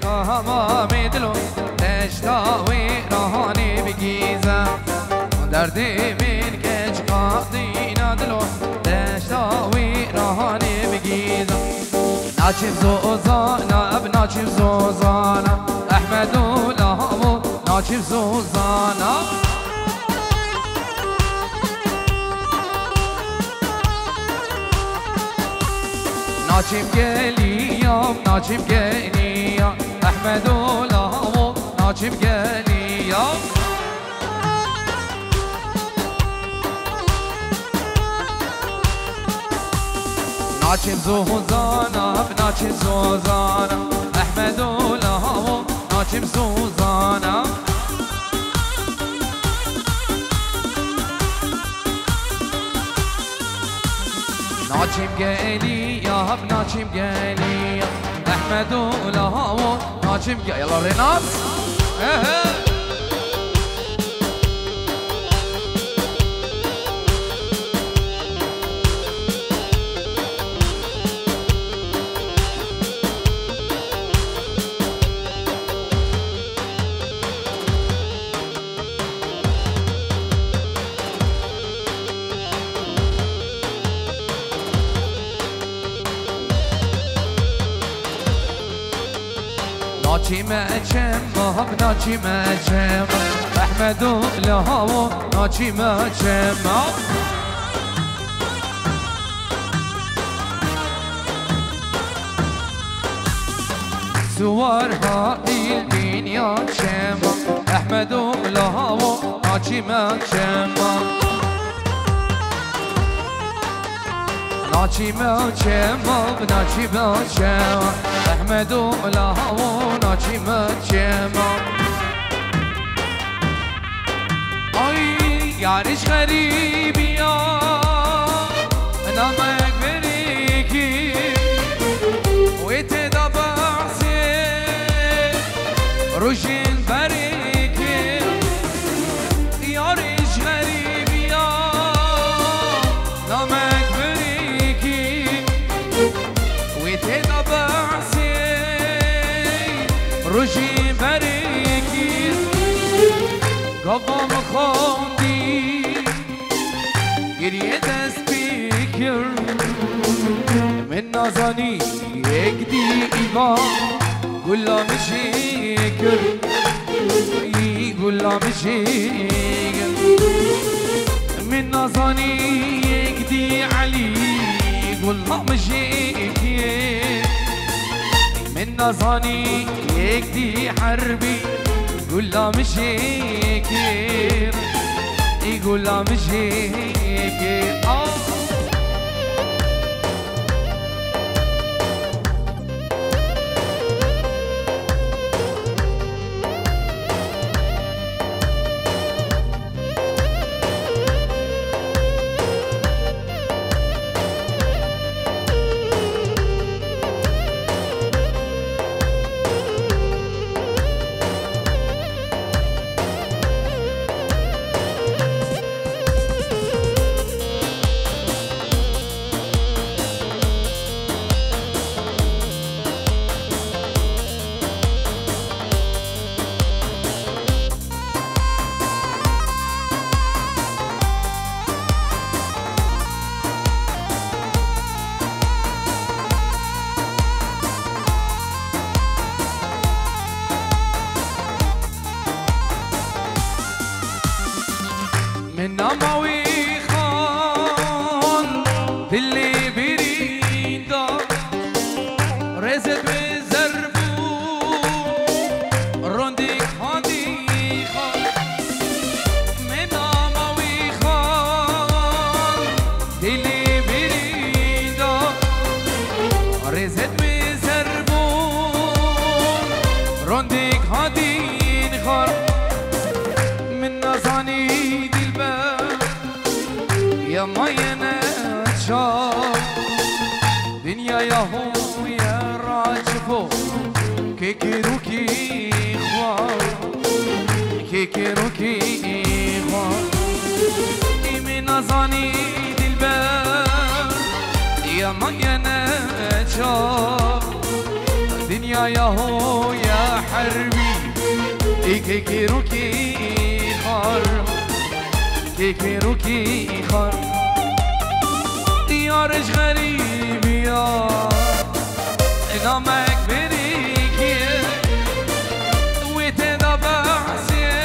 هما میدلو تشتاوی رهانی بگیزم دردی من کج قاضی ندلو تشتاوی رهانی بگیزم ناچف زوزانا بناچف زوزانا احمد ولهو ناچف زوزانا ناچف گلیم ناچف گلیم احمد ولهو ناچف گلیم ناچف زوزانا بناچف زوزانا احمد ولهو ناچف زوزانا ناچم گلی یا ناچم گلی احمد ولهو ناچم گلی يلا ريناس ناچی مچم مهم ناچی مچم احمد ولهو ناچی مچم صورها الدنيا شم احمد ولهو ناچی مچم ناچی مچم ناچی مچم احمد ولهو ناچی مچم آی یارش غریبی یا نامک بریکی و اتدا بحثی روشین بریکی یارش غریبی یا نامک بریکی و اتدا بحثی روشین بریکی قبام خوندی گریه دست بکر من نازانی یک دی ایوان گلام شکر ای گلام شکر من نازانی یک دی علی گلام شکر من نازانی یک دی حربی گلام شکر ای گلام شکر من نماوي خان اللي بريدا رزت بزربو رونديك هادي خان من نماوي خان اللي بريدا رزت بزربو رونديك هادي خان من نزاني يا ماينا تشاف دنيا يا هو يا راجفو كيكيروكي خوار كيكيروكي خوار من نزاني دلبر يا ماينا تشاف دنیا یا هو یا حربی ایکی روکی خار ایکی روکی خار یارش غریبی یا نامک بریکیه وی تدا بحثیه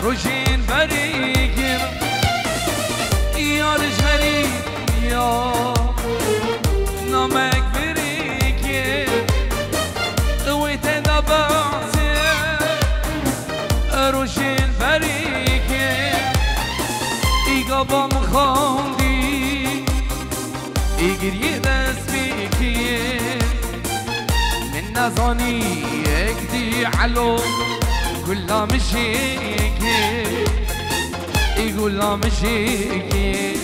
روشین بریکیه یارش غریبی یا نامک بریکیه وی تدا بحثیه روشین بریکیه ایگا با مخوندی ایگریه دست بیکیه من نزانی اکدی علو گلا مشیکیه ای گلا مشیکیه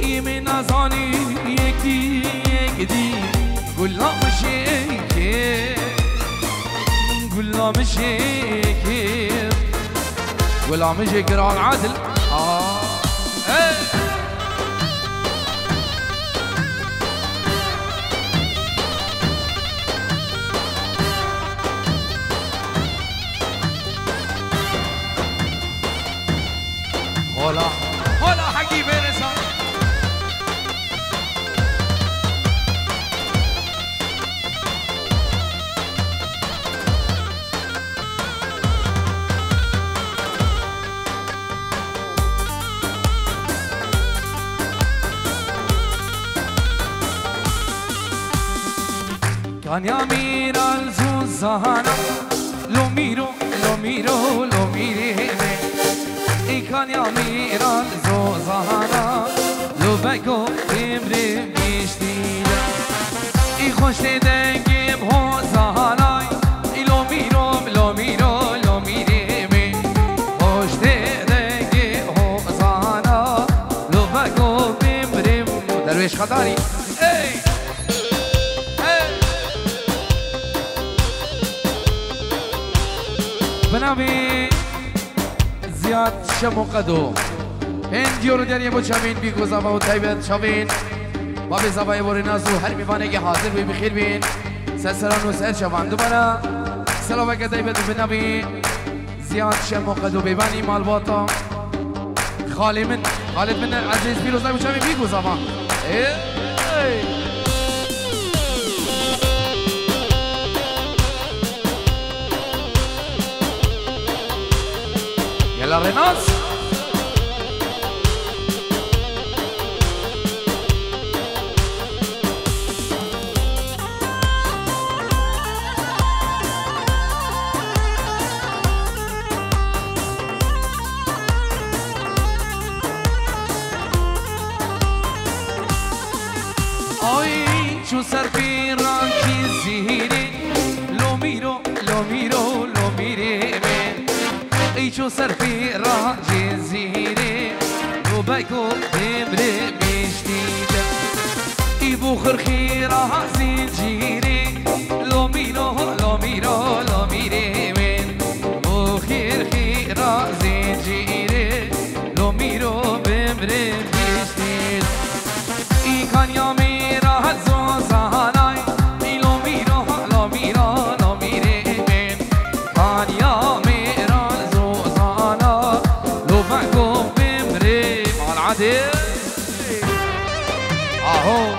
ای من نزانی اکدی گلا مشیکیه گلا مشیکیه گلا مشیکیه ران عادل هلا هلا حقي برسا كان يا مير الزوزانا لو ميرو لو ميرو لو ميري كان يا مير الزوزانا لو بگو بمري بيشتيلا اي خوش دنگم هو زهاناي لو ميرو لو ميرو لو ميري مي خوش دنگم هو زهانا لو بگو بمري درويش خداري اي بنامي زیاد شم و قدو این دیو رو دریه با چمین بیگو زبا و تایبت شوین و به زبای باری نازو هر میوانه که حاضر بی بخیر بین سرسران و سر شوان دوباره سلام که تایبت بنابی زیاد شم و قدو بیبانی مال باتا خالد من عزیز بیروز نبو چمین بیگو زبا يلا ريناس اي شو صار في رانكي زهيري لو ميرو لو ميرو لو ميري ای چو سر فی راجی زیره لو بگو بمره بیشتیده ای بخور خیره زنجیره لو میرو لو میرو لو میره من بخیر خیره زنجیره لو میرو بمره بیشتیده ای کانیا میره زوزانای ای لو میرو لو میرو لو میره من کانیا اهو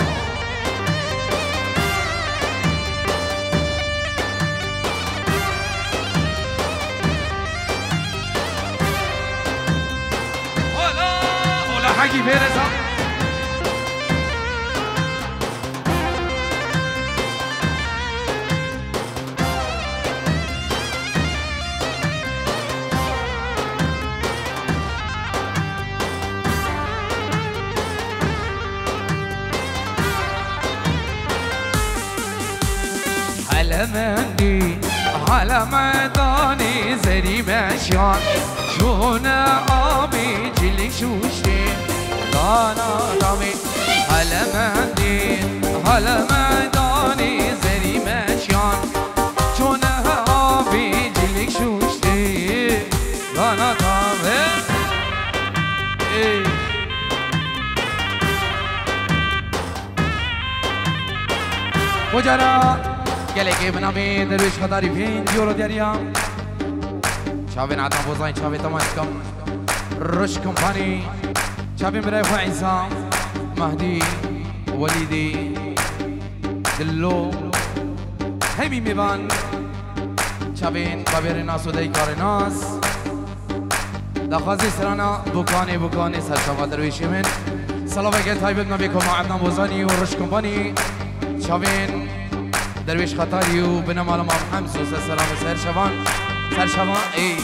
هلا حقي فيرزا مندي على ميداني زري مشيان شون عامي جلي شوشتي دانا دامي على مندي على ميداني زري مشيان شون عامي جلي شوشتي دانا دامي جرا گله که بنامه درویش خطاری 5 یورو دریا چاوین عدنا بوزاین چاوی تماش کم رش کمپانی چاوین برای خو عیسا مهدی ولیدی دلو همی میبان چاوین بابیر ناس و دی کار ناس دخوازی سرانا بکانی سرشاوا درویشی من سلام که تایبت نبی کما عدنا بوزانی و رش کمپانی چاوین درویش خطاری و بنام علم حمز و سلام سرشوان ای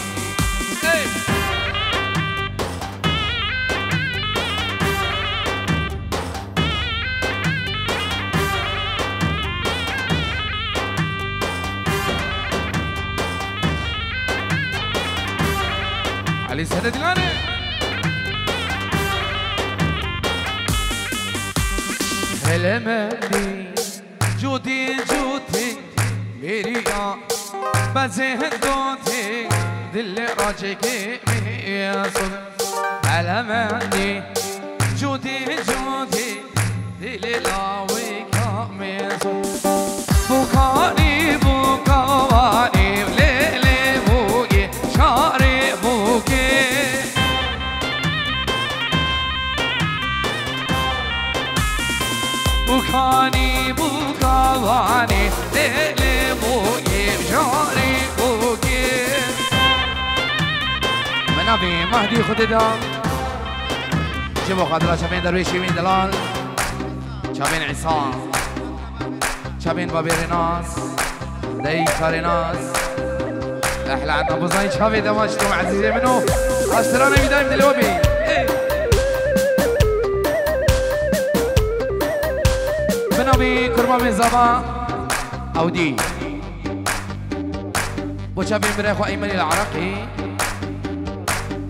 علی سهل دلانه هلمندی جودی میری بزه دوتی دل راجع که میاسود علمانی جودی دل لاوی که میاسود بکانی لیلی بوگی شاری بوگی بکانی لیلی بوگی شاری بوگی منابی مهدی خود دام جبو خاطرة شابين درويشي من دلال شابين عصام شابين بابير ناس داي كاري ناس احلى عندنا بوزاين شابي دمشتو عزيزي منو اشترانا بداية من الوبي منابي كرما من زبا اودي بو شابين بريخو ايمن العراقي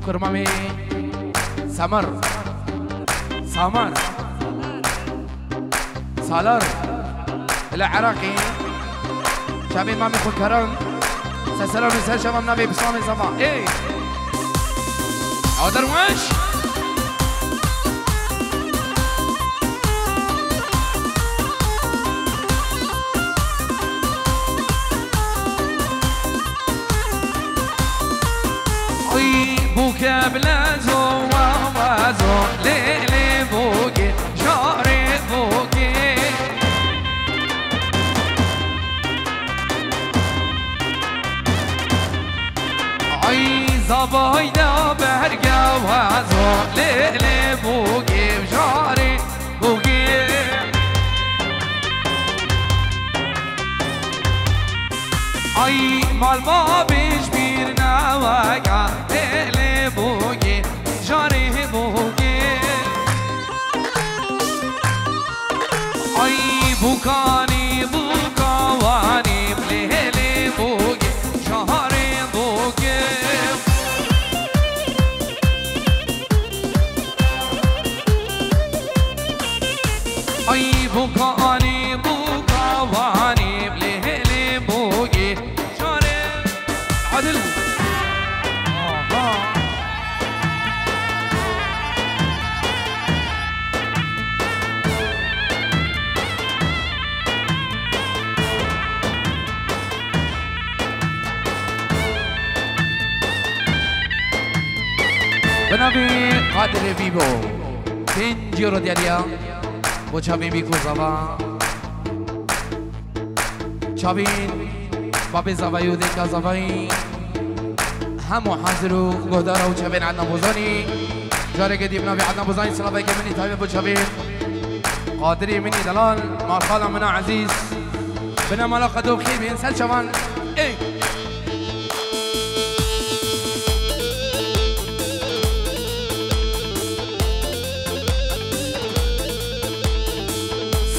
كرمامي سامر سالار العراقي شابين مامي خو كرم سلام سر شباب نبي بسلام زمان اي عودر وش بوكا بلازو ووازو ليلي بوكي شاري بوكي اي زبايدا برقا وازو ليلي بوكي شاري بوكي اي مال بابش بيرنا وقع ليلي بوكي جاري بوكي اي بوكاني بوكواني ليلي بوكي جاري بوكي اي بوكاني بوكواني ليلي بوكي جاري عدل بنابي قادر بيبو 5 يورو دياليا وشابين بيكو زبا شابين بابي زبا يوديكا زباين همو حاضرو قهدارا وشابين عدنا بوزاني جاري قدي بنابي عدنا بوزاني سلام بيكي مني تايبه بو شابين قادري مني دلال مال خالا منا عزيز بنا مالا قدو بخير بينسل شبان ايه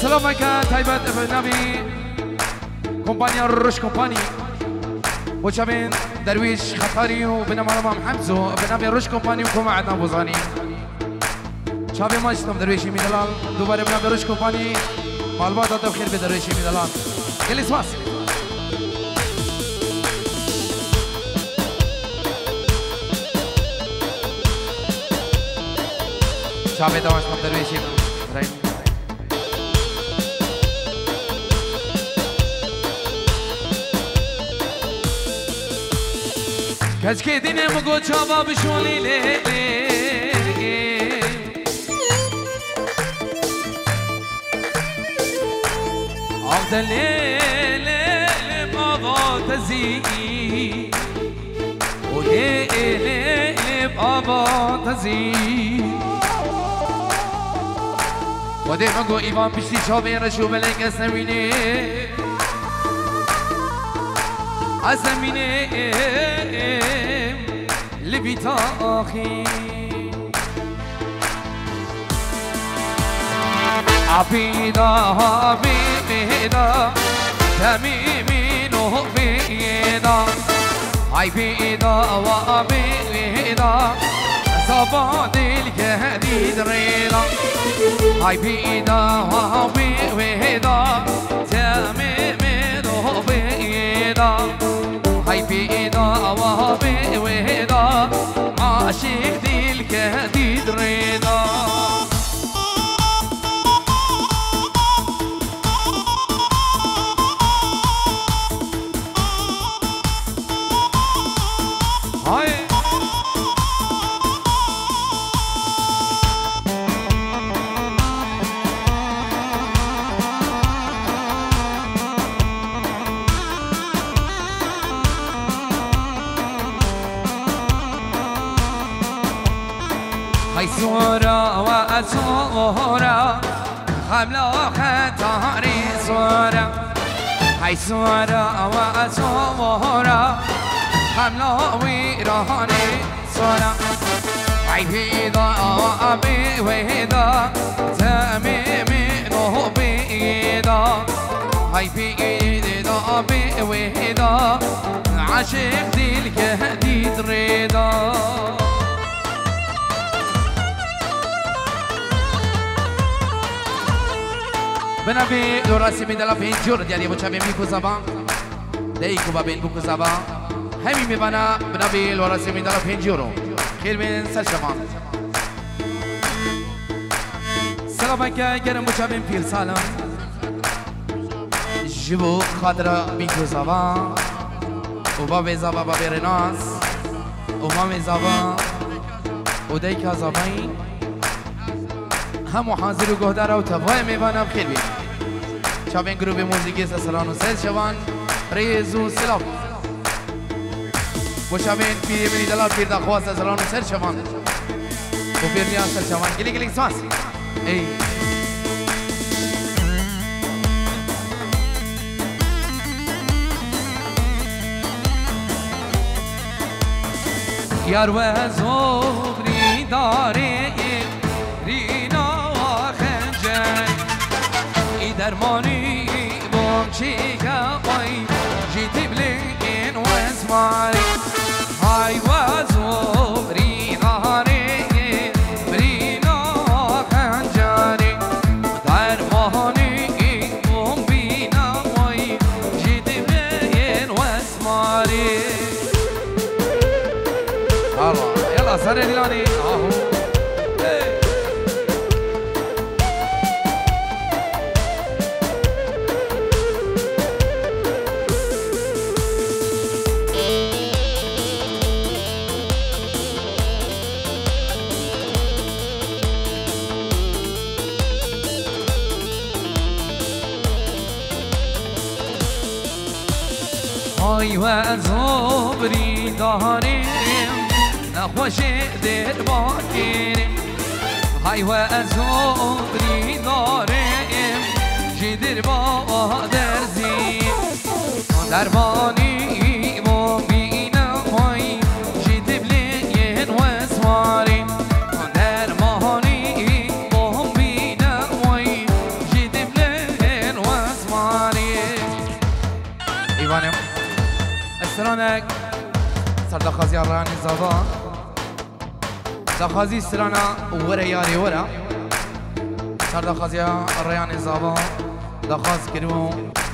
سلام عليكم تايبات نبي كومبانيا رش كومباني وشابين درويش خطاري وبنام على حمزو بنامي رش كومباني وكما عدنا بوزاني شابين ما يشتم درويشي من دلال دوباره بنامي رش كومباني معلومات هذا بخير بدرويشي من دلال كل اسماس شابين دواش درويشي کس که دینه مگو چاوا بشولی لی آخ دلیل بابا تزی و لیل بابا تزی و ده مگو ایوان پشتی چاوه رشو بلنگ اسنوینه اسنوینه لبیتا آخی عبیدا عبیدا تمیمین و بیدا عبیدا و عبیدا صبا دل جدید ریدا عبیدا و عبیدا تمیمین و بیدا عبیدا و عبیدا عاشق دل جدید ریدا صورة وصورة خملة خطاري صورة هاي صورة وصورة خملة ويراني صورة هاي بيضا وأبي ويضا تميمين وبيضا هاي بيضا أبي ويضا عاشق ديلك هديد رضا بنابي لو راسي من دلا فين جور ديالي بوچا بين بيكو زبان دايكو بابين بوكو زبان همي مبانا بنابي لو راسي من دلا فين جورو خير من سلشمان سلام كا گرم بوچا بين پير سالم جبو خاطر بيكو زبان وبابي زبا بابي رناس ومامي زبا ودايكا زباين همو حاضر و گهدار و تفای میوانم بخیر بید چاوین گروه موزیکی سسران و سید شوان ریز و سلاف و چاوین پیری منی دلا پیر دخواه سسران و سید شوان و پیر نیاز سید شوان گلی گلی سواس ای یار و زبری داره درماني بومشي كاوي جيت بلين واسمعي هاي وزوري ظهري برينا خنجري درماني بومبينا وي جيت بلين واسمعي الله يلا سر دلاني اهو هاي وزبري ظهري نخوش در باكرم هاي وزبري ظهري جدر با درزي درباني مبينا هاي جدر بلين واسماري درباني مبينا هاي جدر بلين واسماري ايوانم سرانك سر دخازي الراني زبا دخازي سرانا ورا ياري ورا سر دخازي الرياني زبا دخاز كريمو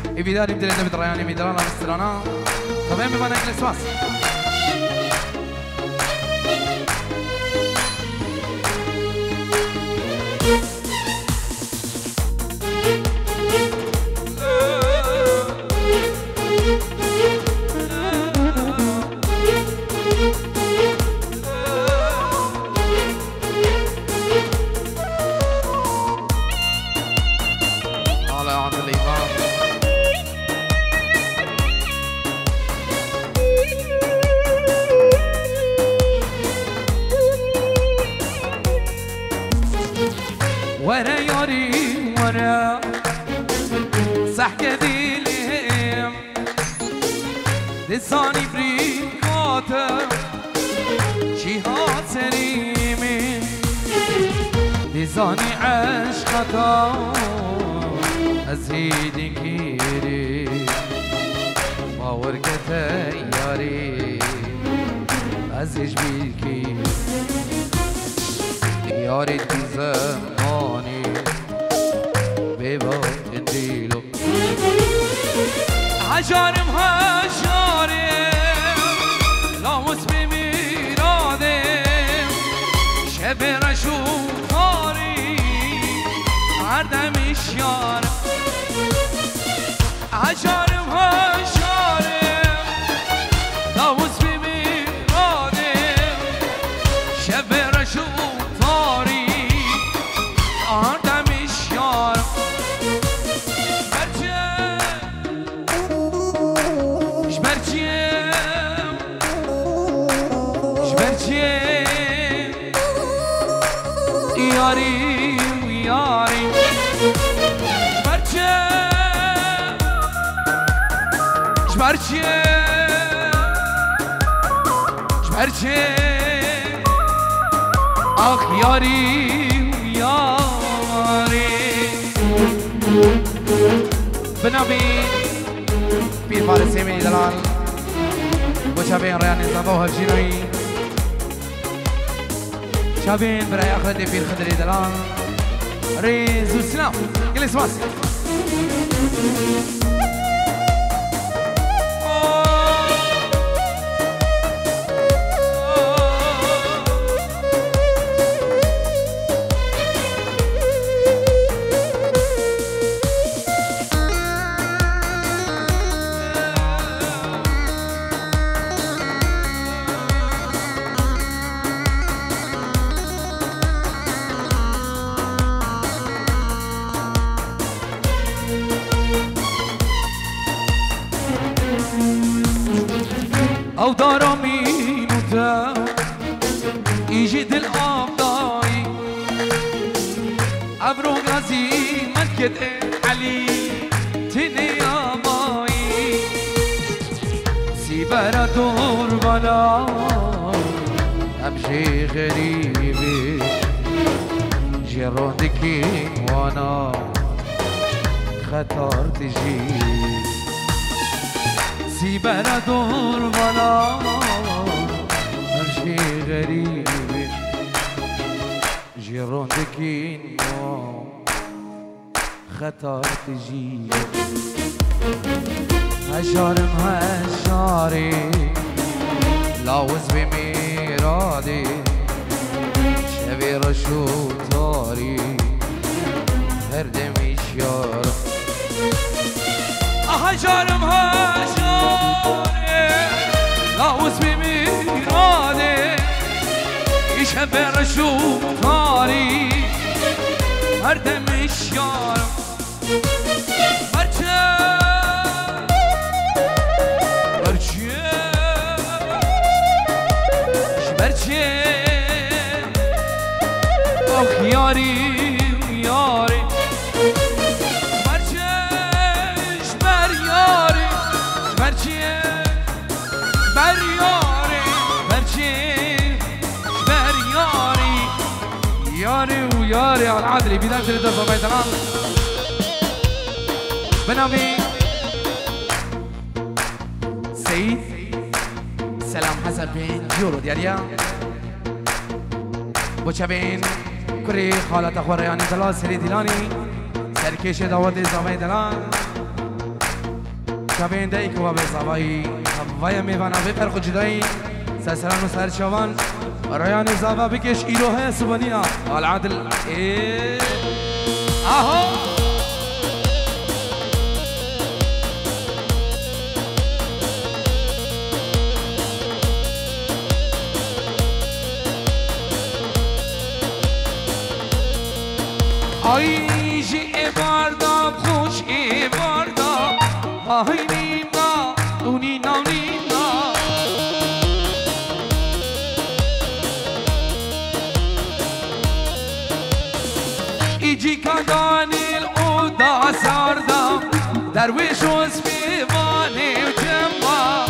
إبيداري بدري دبت الرياني ميدرانا سرانا طبعا بمانا إنجلس واس لسانی بریکاتم چی حاصلی من لسانی عشقتا از هیدی گیری باورکت یاری ازش بیکی یاری تو زمانی بباد اندیلو هجارم لاموس بمیرادم شب رشو تاری هر دمش یارم هجارم لاموس بمیرادم شب رشو تاری هر دمش یارم یاری یاری شبرچه آخ یاری یاری بنابی پیر فارسی می دلال بچابین ریان زبا و هفجینوی شابين براي أخذني في الخدري دلان ريز وسلام جلس ماسك او دارا مینوتا ایجی دل آبدایی ابرو غازی ملکت علی تنی آمایی سیبرا دور بالا امشی غریبی جراندکی وانا خطار تجی سيبنا دور ولا همشي غريب جيروندكين خطر تجي هشارم هشاري لاوز بميرادي شبي رشو تاري هردمي شارم هشارم لاوز بميرادي يشبه رشو تاري هردم الشارم برچه اخ یاری یاری ياري وياري على العادلي بداية الدفة بيتنام بنامي سيد سلام حسن بين جورو دياريا بوچا بين كري خالة أخوة رياني دلال سري ديلاني سركيش داود زامي دلال شابين دايك وابي زاباي هوايا ميوانا بفرق جداي سلام وسهر شوان ريان زابا بكش إيروها سبانينا العادل إيه أهو أيجي إباردا بخوش إباردا هاي نينا ونينا ونينا إيجي كداني الأوضة ساردا درويش واسمي باني وجمع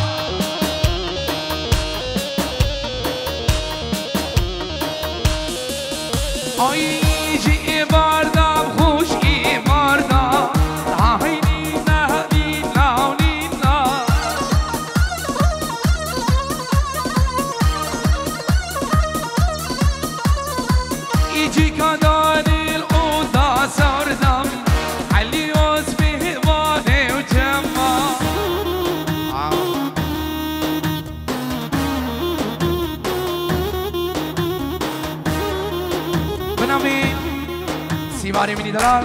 باری منی دلال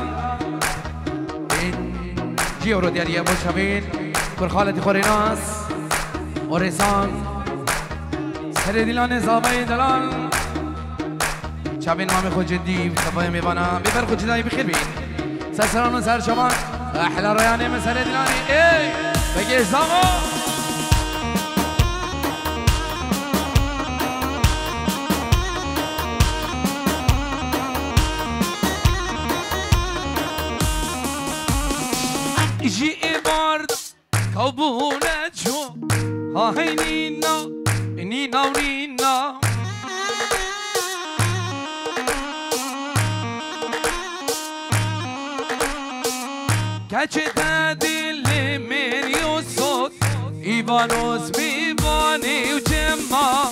جیورو دیاری ابو شبین کر خالتی خوریناس اورسان سر دیلان زابای دلال شبین مامی خود جدی صفای میبانا بیبر خود جدایی بخیر بین سرسران و سر شما احلا رویانه من سر دیلانی ای بگی زاما جي بارد كوبونة جو هاي نينا نينا ونينا كاتشت هادي اللي من يوسف إيبانوس بيباني وجمع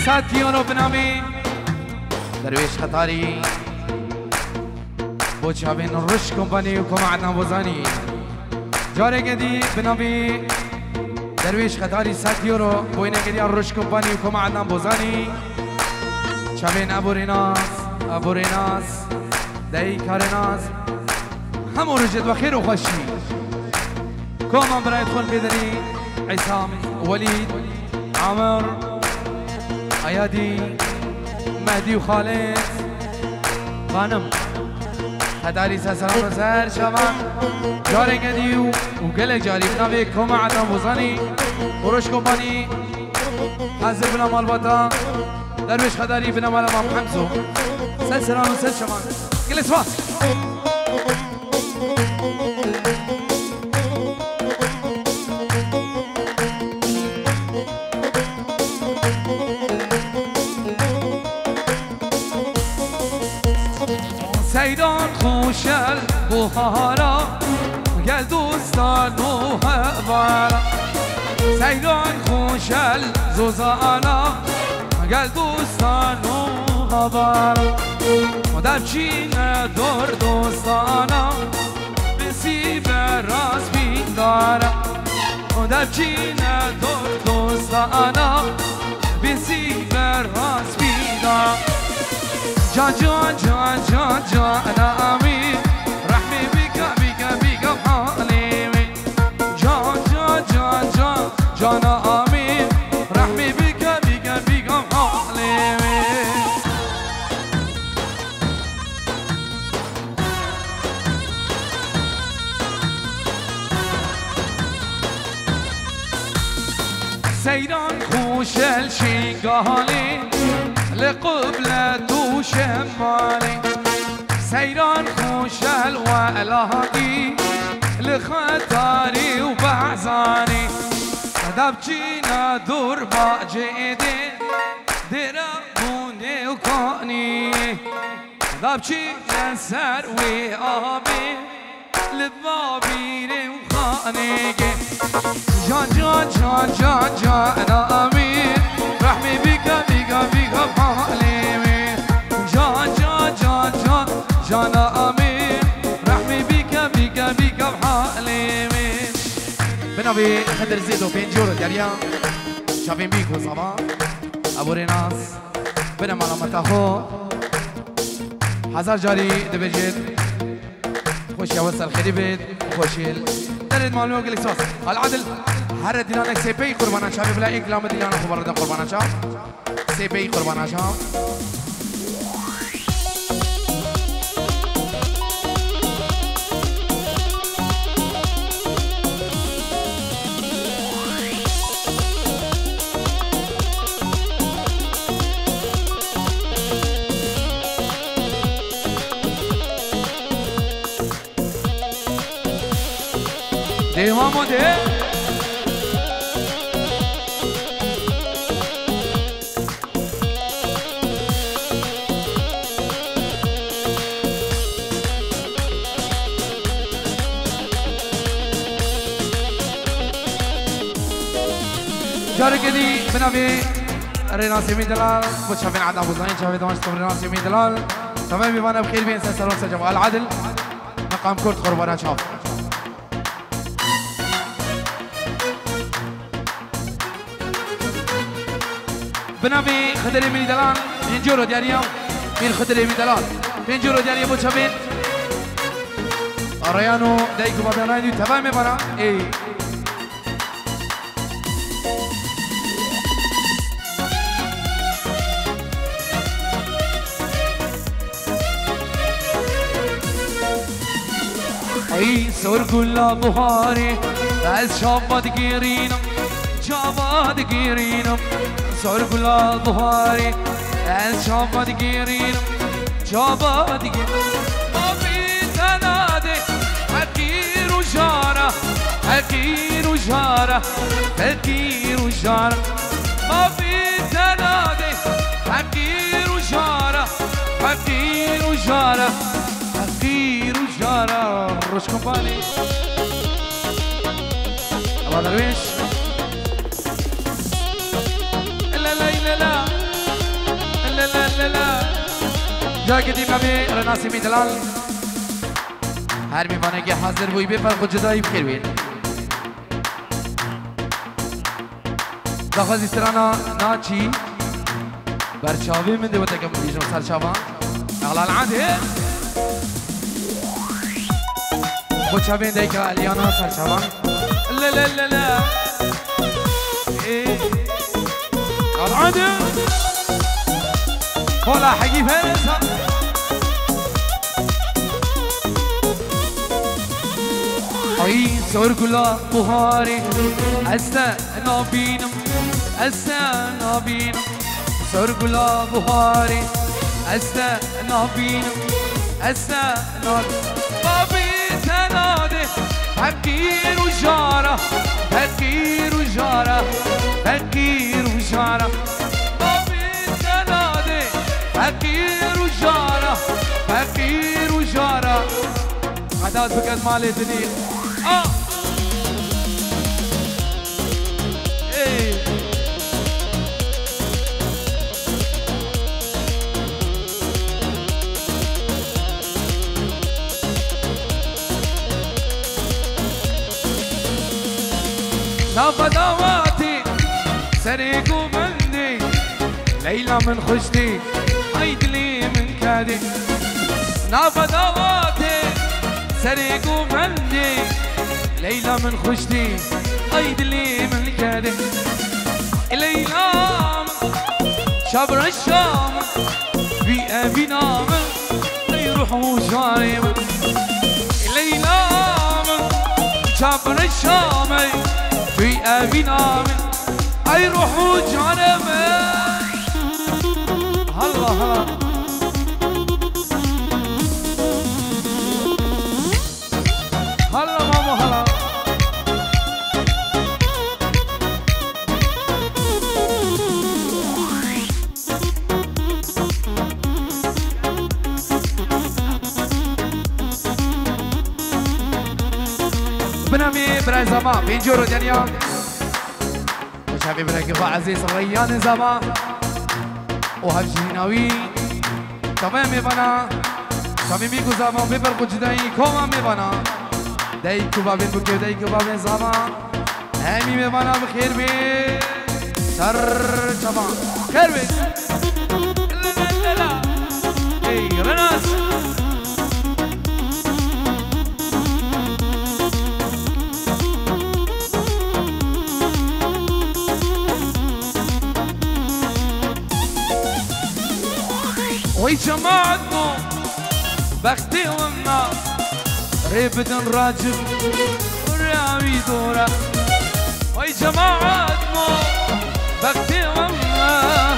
ساتيونو بنامي درويش خطاري بوچابين رش كومباني وكما عدنا بوزاني جاري قدي بنامي درويش خطاري ساتيونو بوينة قدي رش كومباني وكما عدنا بوزاني شابين ابو ريناس داي كاريناس همو رجد وخير وخشي كوما برايد خون بدري عصام وليد عمر ايادي مهدي وخالد غانم هداري سلام وسهر شبان جاري قدي وقلق جاري بنابي كوما عدنا بوزاني وروش كومباني حزر بنا مالباتا درويش خداري بنا مال امام حمزو سلام وسهر شبان قلت فاس سيدان خوش البهارا قل دوستان و هوارا سيدان خوش الزوزانا قل دوستان و هوارا مدبچین دور دوستانا بسی براز بیدارا مدبچین دور دوستانا بسی براز بیدارا جان جان جان جان جان انا امين رحمي بك بك بك بحالي جان جان جان جان جان امين رحمي بك بك بك بحالي سيدان خوش الشنقالي لقبلة وشمالي سيران خوش الولاقي لخطاري وبعزاني دبجينا دور باجيدي دربوني وكاني دبجينا سروي آبي لبابيني وخانيكي جان جان جان جان جان امين رحمي بك بك بك بحالي جان جان جان جان جان امين رحمي بك بك بك بحالي بنابي خدر زيدو بينجورو داريا شافين بيكو صبا ابو ريناس بنا مالا متاخو هزار جاري دبجيت خوشي اوصل خريبت خوشي درد مالو قليسوس العدل هر دلانك سيبي قربانا شافي بلا ايك لام دلانا خبر ده قربانا شاف سيبي قربانا شاف Devamo de جاركدي بنابي ريناسي دلال وشافين عاد ابو زين شافين دمشق ريناسي دلال تمام بيبانا بخير بين سلسلون سجوا العدل مقام كرة قربانا شاف بنابي خدري من دلال من جورو دياريا من خدري من دلال من جورو دياريا ابو شافين ريانو دايكو بابيانايدو تمام بيبانا اي اي صور كلها بهاري بس شابات قيرينم شابات قيرينم صور كلها بهاري بس شابات قيرينم شابات قيرينم ما في تنادي حكير وجارة حكير وجارة حكير وجارة ما في تنادي حكير وجارة حكير وجارة حكير وجارة روش كومباني الله درويش لا لا لا لا لا لا لا لا جا قديم أبي رناسي ميدلال هر میوانه که حاضر بوی بپر خود جدایی بخیر بین داخل سرانا ناچی برچاوی من دوته که مدیجم سرچاوان اغلال عاده بچاوین دیگه الیانا سرچاوان لا لا لا لا اغلال عاده ولا حقيب هرسها اي صور كلها بهاري استنى بينم استنى بينم صور كلها بهاري استنى بينم استنى بابي تنادي فكير وجارة فكير وجارة فكير وجارة بابي تنادي فكير وجارة فكير وجارة عداد بقد مالي دنيا ايه نافداواتي سريق وبندي ليلى من خشتي عيدلي من كادي نافداواتي سريق وبندي ليلى من خشتي عيدلي من كادي ليلى شبر الشام في أبي نام يروحوا جارم ليلى شبر الشام في أبي نام يروحوا جارم هلا هلا هلا ماما هلا بنامي براي زمان بينجورو دنيا وشافي براي قفا عزيز الريان زمان وهجيناوي تمام بنا شافي ميكو زمان بيبر جداي كوما ميبنا دايكو بابين بكيو دايكو بابين زمان همي ميبنا بخير بي سر زمان خير بي لا لا لا لا اي رناس وي جماعتنا بختي وما ريبدن راجب ورامي دورة وي جماعتنا بختي وما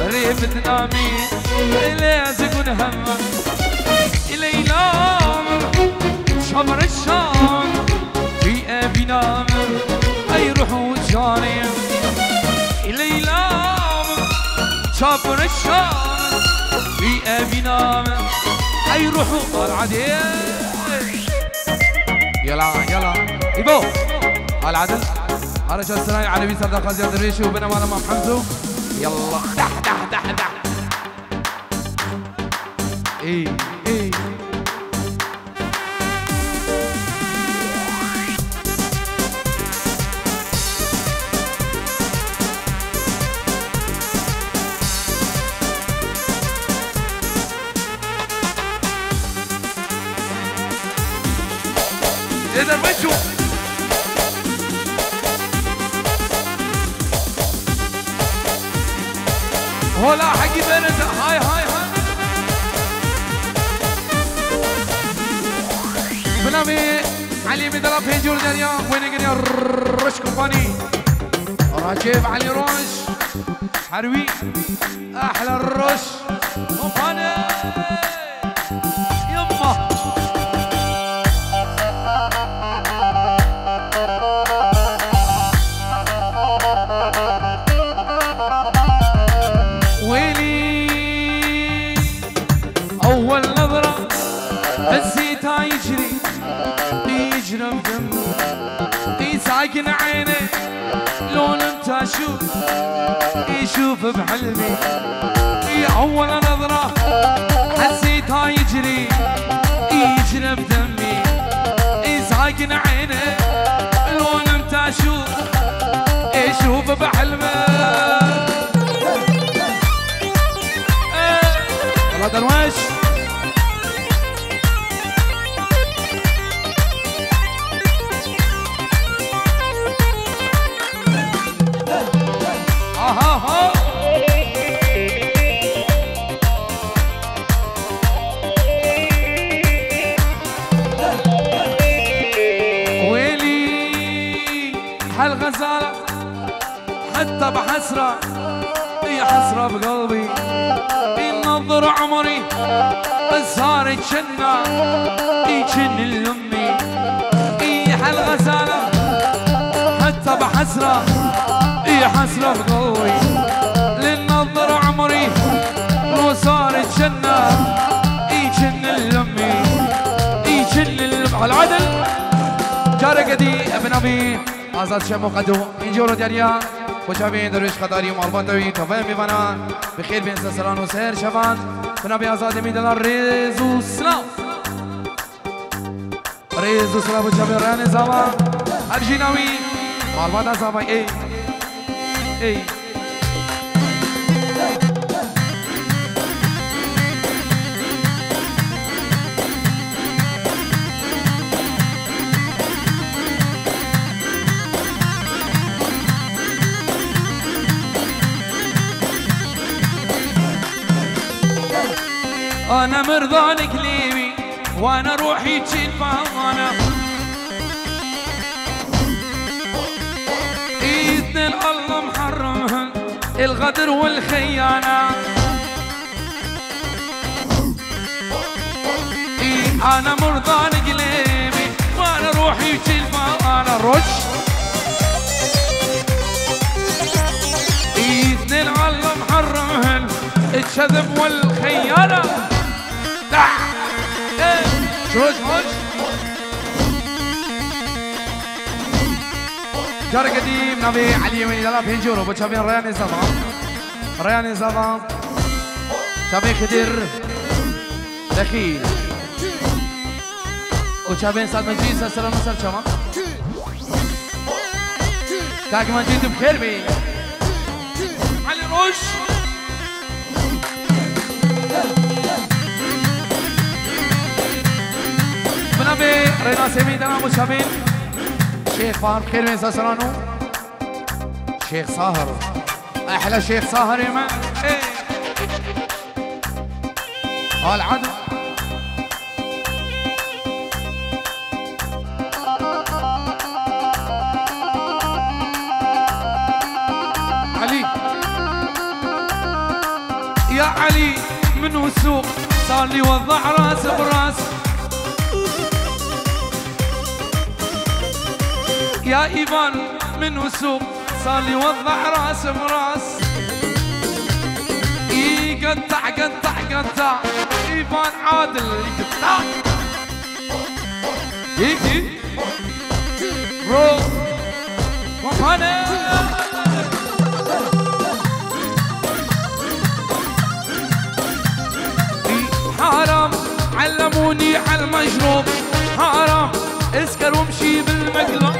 ريبدن امي إلي زقون هما إلي نام شمر الشام في أبي نام أي روحوا جاني إلي نام شمر الشام في أبي نام أي روحوا قال عدي يلا يلا يبو قال عدل هرش السراي على بيسر دخل زياد الريشي وبنا مالا مام حمزو. يلا دح دح دح دح. اي اي اذا بشو هلا حقي بنت هاي هاي هاي بنامي علي بدلا بيجور دنيا وين قنيا رش كومباني راجيب علي روش حروي احلى الرش كومباني يما أول نظرة حسيتها يجري بدمي ساكن عيني لون انت يشوف بحلمي أول نظرة حسيتها يجري بدمي ساكن عيني لون انت يشوف بحلمي والله درويش هالغزالة حتى بحسرة هي حسرة بقلبي ينظر عمري صارت شنا يجن لأمي هي هالغزالة حتى بحسرة هي حسرة بقلبي للنظر عمري وصارت شنا يجن لأمي يجن لأمي العدل جاري قدي ابن أبي آزاد شمو قدو اینجورو دریا خوشبین درویش خداری و مالباتوی توفیم بیوانا بخیر بین سسران و سهر شوان بنابی آزاد میدلار ریزو سلاف خوشبین ران زاوا هر جیناوی مالبات زاوا ای ای أنا مرضانك ليبي وأنا روحي تشيل فهمانة إذن الله محرمهن الغدر والخيانة أنا مرضانك ليبي وأنا روحي تشيل فهمانة رش إذن الله محرمهن الكذب والخيانة شوش جار قديم نبي علي من يلا بينجورو بتشابين ريان زفا شابين خدير دخيل وشابين ساد مجلس السلام مسار شما تاكي من جيتو بخير بي علي روش بنابي رينا سيمي دنا مشابين شيخ فار خير من ساسرانو شيخ صاهر احلى شيخ صاهر يا مان العدو علي يا علي منو السوق صار لي وضع راس براس يا إيفان من وسوق صار لي وضع راس براس يقطع قطع قطع إيفان عادل يقطع هيك برو بيبانه حرام علموني على المشروب حرام اسكر وامشي بالمقلوب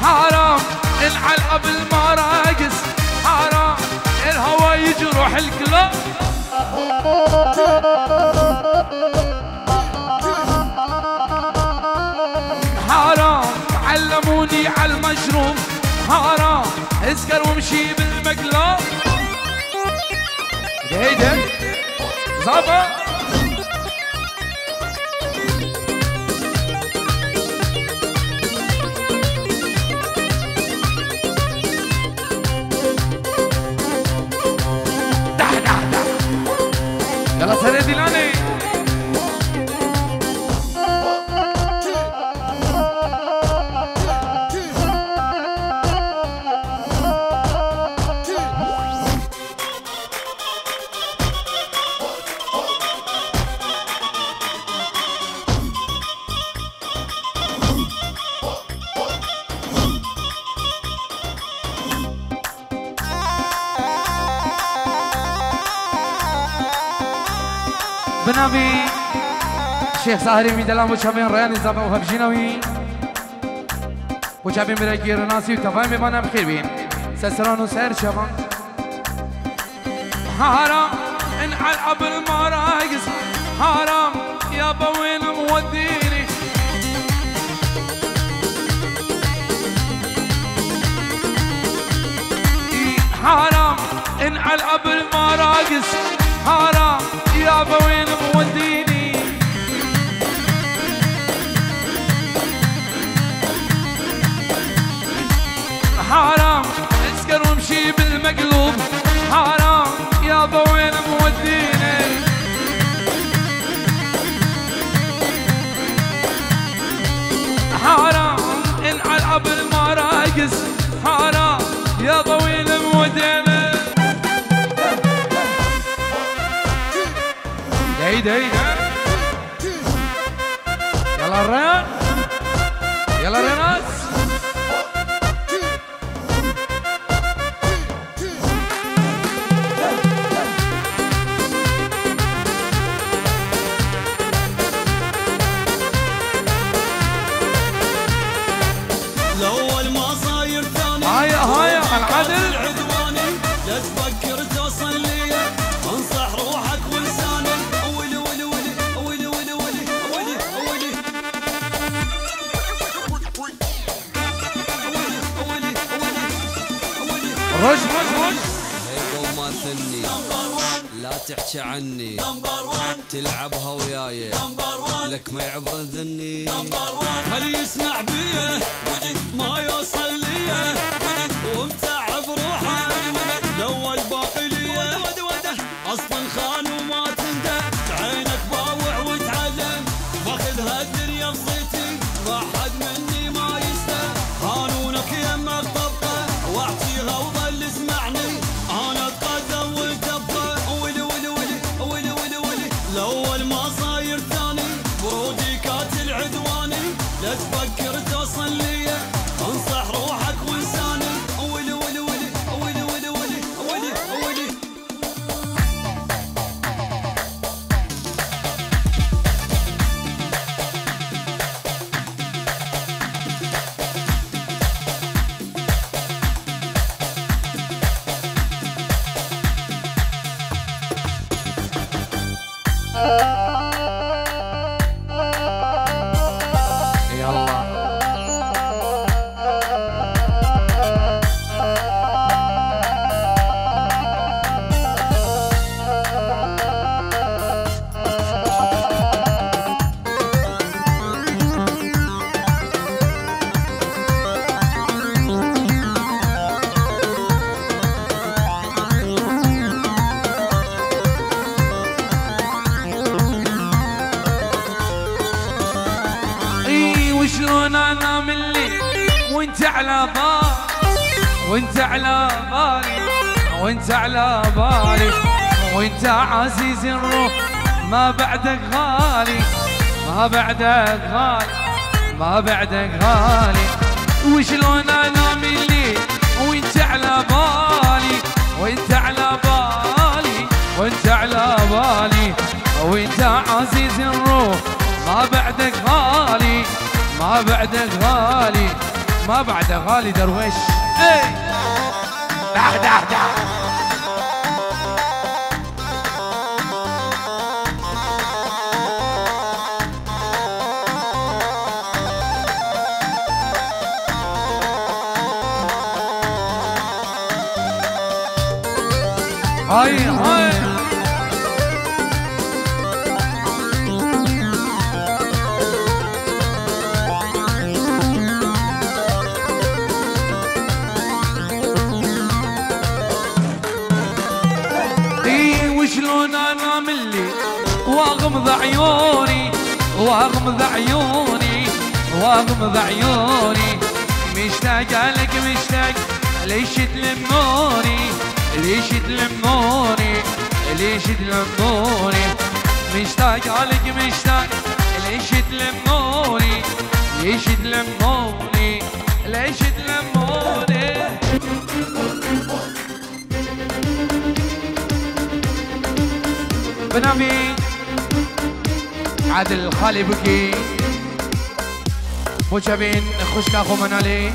حرام العلقة بالمراقص حرام الهوا يجرح الكلاب حرام علموني على المشروب حرام اسكر وامشي بالمقلوب هيدا زابا يلا سنة ديلاني بنابي شيخ ساهري ميدلام وشابين ريان زابا وهبجينوي وشابين براكي رناسي وتفاهم بنا بخير بين سسران وسير شبان حرام ان العب المراقص حرام يا بوين موديني حرام ان العب المراقص حرام يا بوين موديني حرام اسكر وامشي بالمقلوب حرام يا بوين موديني حرام ان العب المراقص حرام يا بوين موديني هيدا يلا الريان يلا ريناس الاول ما صاير ثاني هاي العدل عدواني لا تفكر توصل لي انصح روحك ولسانك ولي ولي ولي ولي ولي ولي ولي ولي رش قبل ما ثني لا تحكي عني تلعبها وياي لك ما يعبر ذني خلي يسمع بيه ما يوصل لي ومتعب روحه الاول باقي لي اصلا خان وما تندى عينك باوع وتعلم واخذها الدنيا بصيتي ما حد مني ما يستى قانونك يمك طبقه واعطيها وظل اسمعني انا اتقدم وتبقى ولي ولي ولي ولي ولي ولي الاول ما صاير ثاني برودي كاتل عدواني لا تفكر توصل لي انصح روحك ولساني ولي ولي ولي ولي ولي ولي ولي ولي وشلون انا ملي وانت على بالي وانت على بالي وانت على بالي وانت عزيز الروح ما بعدك غالي ما بعدك غالي ما بعدك غالي وشلون انام الليل وانت على بالي وانت على بالي وانت على بالي وانت عزيز الروح ما بعدك غالي ما بعدك غالي ما بعدك غالي درويش اي دح دح دح هاي هاي وشلون انام الليل واغمض عيوني واغمض عيوني واغمض عيوني مشتاق لك مشتاق ليش تلموني ليش تلموني ليش تلموني مشتاق لك مشتاق ليش تلموني ليش تلموني ليش تلموني بنامي عادل خالي بكي بو شابين خوش كاخو منالي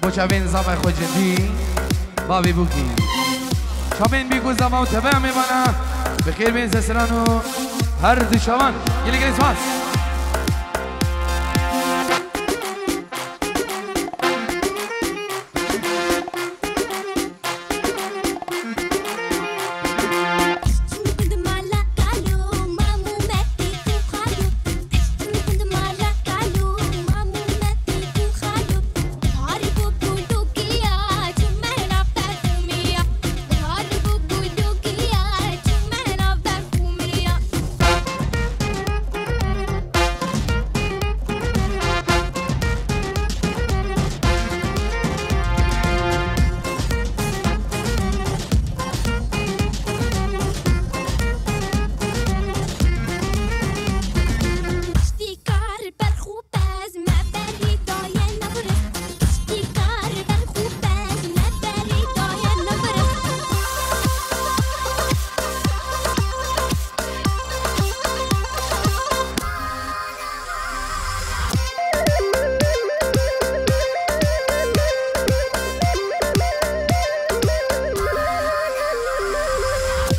بو شابين زما خو جدي بابي بوكي شابين بيكو زما وتبع ميمانا بخير بين سسرانو هر دو شوان يلي جريس فاس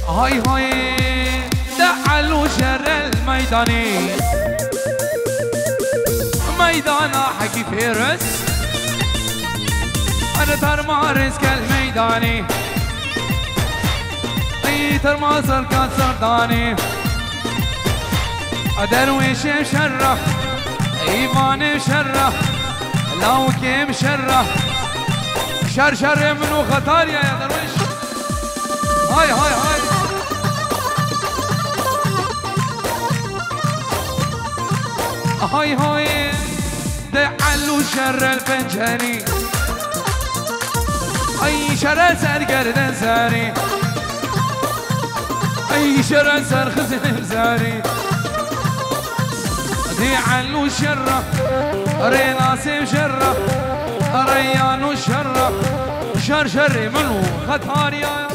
هاي هاي دعلوا شر الميداني ميدانا حكي فارس انا ترمارس كالميداني اي ترماسر كالسرداني درويش مشرح ايمان مشرح لو كي مشرح شر شر منو خطار يا درويش هاي هاي هاي هاي هاي دعلوا شر الفنجاني اي شر سر قردن ساري اي شر سر خزن زاري دعلوا شر ريناسي شر ريان شر شر شر منو خطار يا